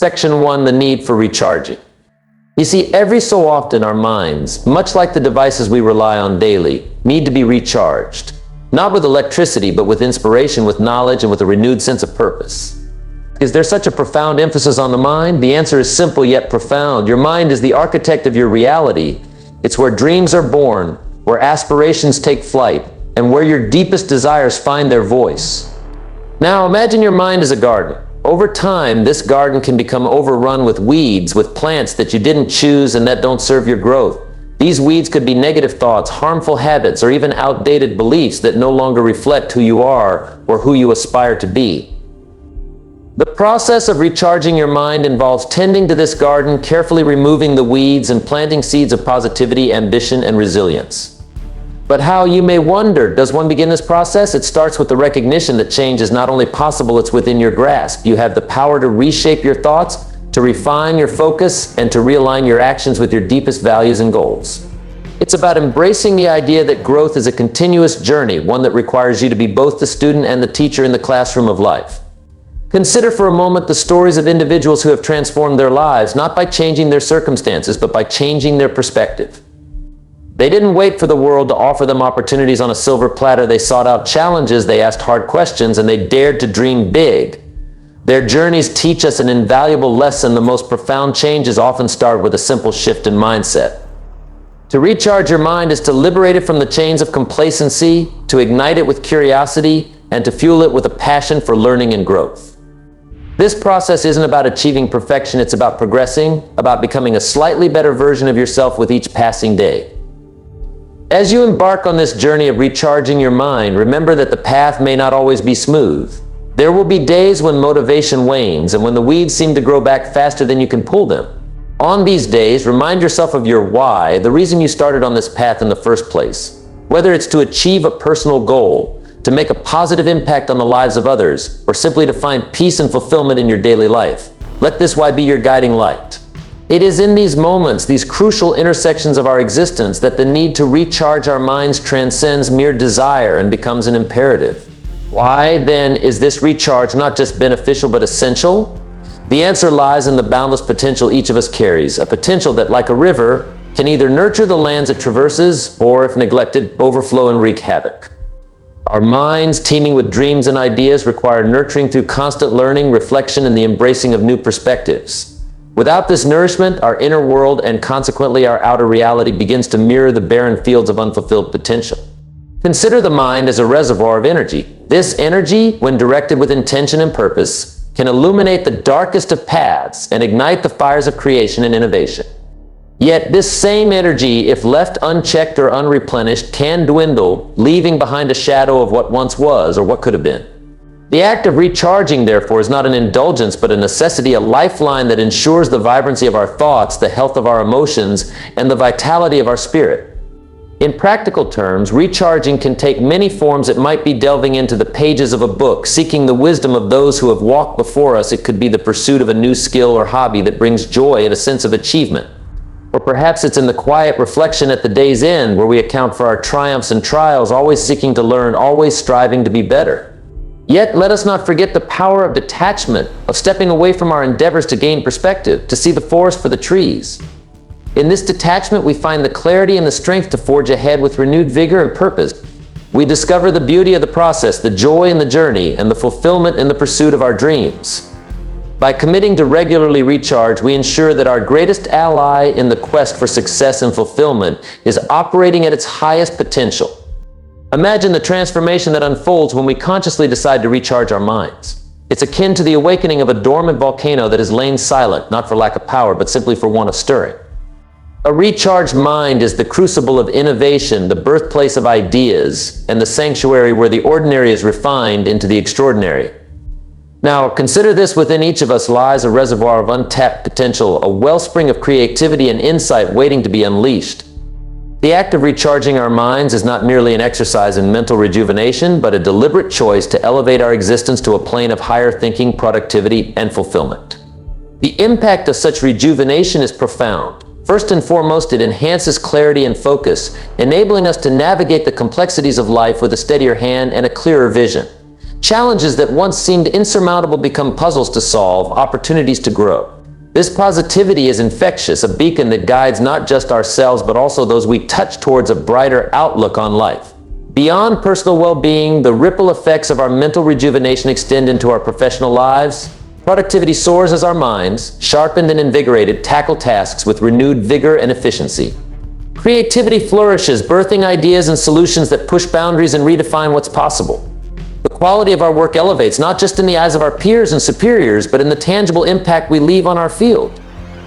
Section 1. The need for recharging. You see, every so often our minds, much like the devices we rely on daily, need to be recharged. Not with electricity, but with inspiration, with knowledge, and with a renewed sense of purpose. Is there such a profound emphasis on the mind? The answer is simple yet profound. Your mind is the architect of your reality. It's where dreams are born, where aspirations take flight, and where your deepest desires find their voice. Now imagine your mind as a garden. Over time, this garden can become overrun with weeds, with plants that you didn't choose and that don't serve your growth. These weeds could be negative thoughts, harmful habits, or even outdated beliefs that no longer reflect who you are or who you aspire to be. The process of recharging your mind involves tending to this garden, carefully removing the weeds and planting seeds of positivity, ambition, and resilience. But how, you may wonder, does one begin this process? It starts with the recognition that change is not only possible, it's within your grasp. You have the power to reshape your thoughts, to refine your focus, and to realign your actions with your deepest values and goals. It's about embracing the idea that growth is a continuous journey, one that requires you to be both the student and the teacher in the classroom of life. Consider for a moment the stories of individuals who have transformed their lives, not by changing their circumstances, but by changing their perspective. They didn't wait for the world to offer them opportunities on a silver platter. They sought out challenges, they asked hard questions, and they dared to dream big. Their journeys teach us an invaluable lesson. The most profound changes often start with a simple shift in mindset. To recharge your mind is to liberate it from the chains of complacency, to ignite it with curiosity, and to fuel it with a passion for learning and growth. This process isn't about achieving perfection, it's about progressing, about becoming a slightly better version of yourself with each passing day. As you embark on this journey of recharging your mind, remember that the path may not always be smooth. There will be days when motivation wanes and when the weeds seem to grow back faster than you can pull them. On these days, remind yourself of your why, the reason you started on this path in the first place. Whether it's to achieve a personal goal, to make a positive impact on the lives of others, or simply to find peace and fulfillment in your daily life. Let this why be your guiding light. It is in these moments, these crucial intersections of our existence, that the need to recharge our minds transcends mere desire and becomes an imperative. Why, then, is this recharge not just beneficial but essential? The answer lies in the boundless potential each of us carries, a potential that, like a river, can either nurture the lands it traverses, or, if neglected, overflow and wreak havoc. Our minds, teeming with dreams and ideas, require nurturing through constant learning, reflection, and the embracing of new perspectives. Without this nourishment, our inner world, and consequently our outer reality, begins to mirror the barren fields of unfulfilled potential. Consider the mind as a reservoir of energy. This energy, when directed with intention and purpose, can illuminate the darkest of paths and ignite the fires of creation and innovation. Yet this same energy, if left unchecked or unreplenished, can dwindle, leaving behind a shadow of what once was or what could have been. The act of recharging, therefore, is not an indulgence but a necessity, a lifeline that ensures the vibrancy of our thoughts, the health of our emotions, and the vitality of our spirit. In practical terms, recharging can take many forms. It might be delving into the pages of a book, seeking the wisdom of those who have walked before us. It could be the pursuit of a new skill or hobby that brings joy and a sense of achievement. Or perhaps it's in the quiet reflection at the day's end, where we account for our triumphs and trials, always seeking to learn, always striving to be better. Yet let us not forget the power of detachment, of stepping away from our endeavors to gain perspective, to see the forest for the trees. In this detachment, we find the clarity and the strength to forge ahead with renewed vigor and purpose. We discover the beauty of the process, the joy in the journey, and the fulfillment in the pursuit of our dreams. By committing to regularly recharge, we ensure that our greatest ally in the quest for success and fulfillment is operating at its highest potential. Imagine the transformation that unfolds when we consciously decide to recharge our minds. It's akin to the awakening of a dormant volcano that has lain silent, not for lack of power, but simply for want of stirring. A recharged mind is the crucible of innovation, the birthplace of ideas, and the sanctuary where the ordinary is refined into the extraordinary. Now, consider this: within each of us lies a reservoir of untapped potential, a wellspring of creativity and insight waiting to be unleashed. The act of recharging our minds is not merely an exercise in mental rejuvenation, but a deliberate choice to elevate our existence to a plane of higher thinking, productivity, and fulfillment. The impact of such rejuvenation is profound. First and foremost, it enhances clarity and focus, enabling us to navigate the complexities of life with a steadier hand and a clearer vision. Challenges that once seemed insurmountable become puzzles to solve, opportunities to grow. This positivity is infectious, a beacon that guides not just ourselves but also those we touch towards a brighter outlook on life. Beyond personal well-being, the ripple effects of our mental rejuvenation extend into our professional lives. Productivity soars as our minds, sharpened and invigorated, tackle tasks with renewed vigor and efficiency. Creativity flourishes, birthing ideas and solutions that push boundaries and redefine what's possible. The quality of our work elevates, not just in the eyes of our peers and superiors, but in the tangible impact we leave on our field.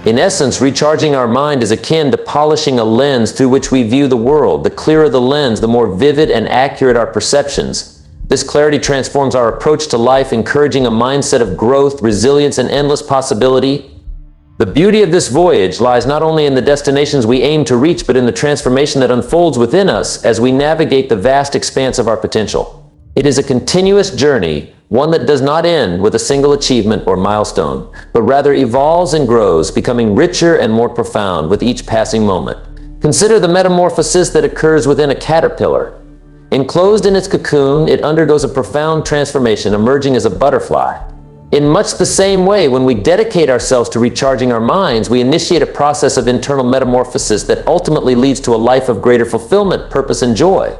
In essence, recharging our mind is akin to polishing a lens through which we view the world. The clearer the lens, the more vivid and accurate our perceptions. This clarity transforms our approach to life, encouraging a mindset of growth, resilience, and endless possibility. The beauty of this voyage lies not only in the destinations we aim to reach, but in the transformation that unfolds within us as we navigate the vast expanse of our potential. It is a continuous journey, one that does not end with a single achievement or milestone, but rather evolves and grows, becoming richer and more profound with each passing moment. Consider the metamorphosis that occurs within a caterpillar. Enclosed in its cocoon, it undergoes a profound transformation, emerging as a butterfly. In much the same way, when we dedicate ourselves to recharging our minds, we initiate a process of internal metamorphosis that ultimately leads to a life of greater fulfillment, purpose, and joy.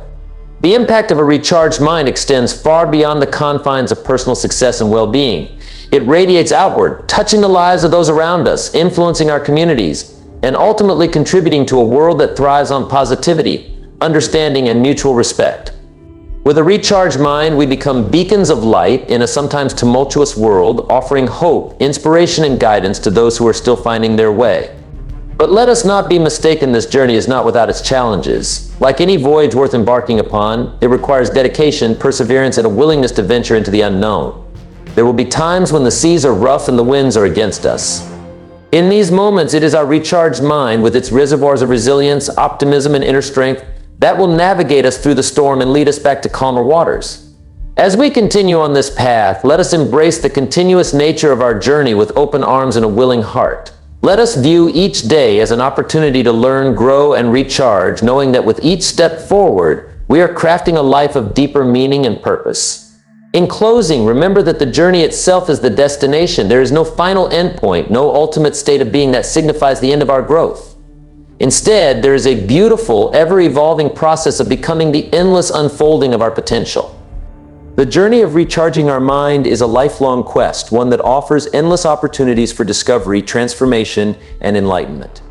The impact of a recharged mind extends far beyond the confines of personal success and well-being. It radiates outward, touching the lives of those around us, influencing our communities, and ultimately contributing to a world that thrives on positivity, understanding, and mutual respect. With a recharged mind, we become beacons of light in a sometimes tumultuous world, offering hope, inspiration, and guidance to those who are still finding their way. But let us not be mistaken, this journey is not without its challenges. Like any voyage worth embarking upon, it requires dedication, perseverance, and a willingness to venture into the unknown. There will be times when the seas are rough and the winds are against us. In these moments, it is our recharged mind, with its reservoirs of resilience, optimism, and inner strength, that will navigate us through the storm and lead us back to calmer waters. As we continue on this path, let us embrace the continuous nature of our journey with open arms and a willing heart. Let us view each day as an opportunity to learn, grow, and recharge, knowing that with each step forward, we are crafting a life of deeper meaning and purpose. In closing, remember that the journey itself is the destination. There is no final endpoint, no ultimate state of being that signifies the end of our growth. Instead, there is a beautiful, ever-evolving process of becoming the endless unfolding of our potential. The journey of recharging our mind is a lifelong quest, one that offers endless opportunities for discovery, transformation, and enlightenment.